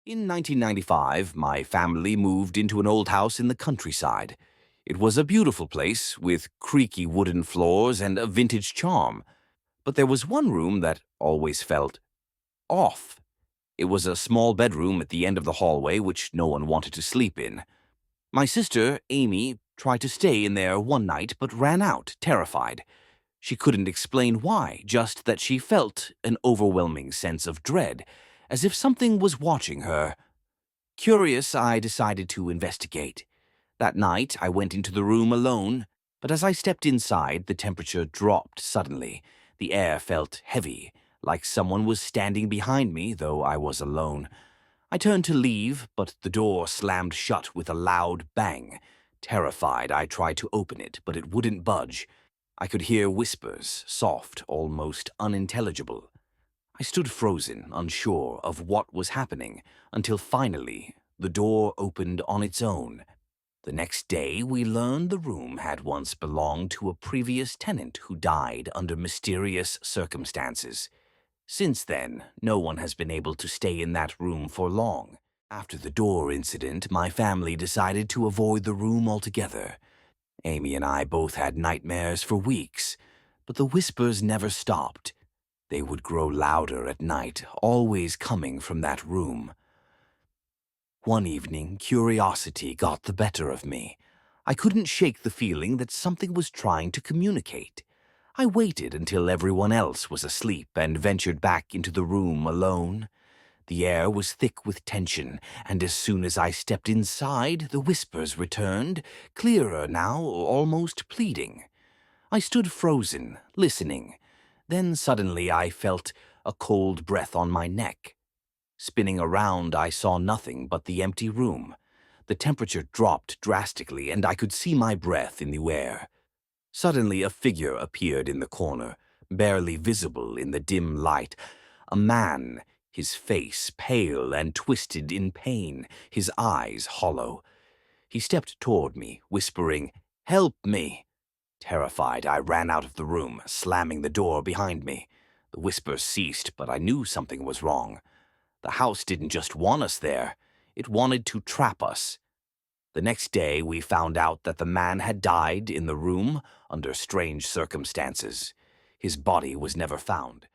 In 1995, my family moved into an old house in the countryside. It was a beautiful place with creaky wooden floors and a vintage charm, but there was one room that always felt off. It was a small bedroom at the end of the hallway which no one wanted to sleep in. My sister, Amy, tried to stay in there one night but ran out, terrified. She couldn't explain why, just that she felt an overwhelming sense of dread, as if something was watching her. Curious, I decided to investigate. That night, I went into the room alone, but as I stepped inside, the temperature dropped suddenly. The air felt heavy, like someone was standing behind me, though I was alone. I turned to leave, but the door slammed shut with a loud bang. Terrified, I tried to open it, but it wouldn't budge. I could hear whispers, soft, almost unintelligible. I stood frozen, unsure of what was happening, until finally the door opened on its own. The next day, we learned the room had once belonged to a previous tenant who died under mysterious circumstances. Since then, no one has been able to stay in that room for long. After the door incident, my family decided to avoid the room altogether. Amy and I both had nightmares for weeks, but the whispers never stopped. They would grow louder at night, always coming from that room. One evening, curiosity got the better of me. I couldn't shake the feeling that something was trying to communicate. I waited until everyone else was asleep and ventured back into the room alone. The air was thick with tension, and as soon as I stepped inside, the whispers returned, clearer now, almost pleading. I stood frozen, listening. Then suddenly I felt a cold breath on my neck. Spinning around, I saw nothing but the empty room. The temperature dropped drastically, and I could see my breath in the air. Suddenly a figure appeared in the corner, barely visible in the dim light. A man, his face pale and twisted in pain, his eyes hollow. He stepped toward me, whispering, "Help me!" Terrified, I ran out of the room, slamming the door behind me. The whispers ceased, but I knew something was wrong. The house didn't just want us there. It wanted to trap us. The next day, we found out that the man had died in the room under strange circumstances. His body was never found,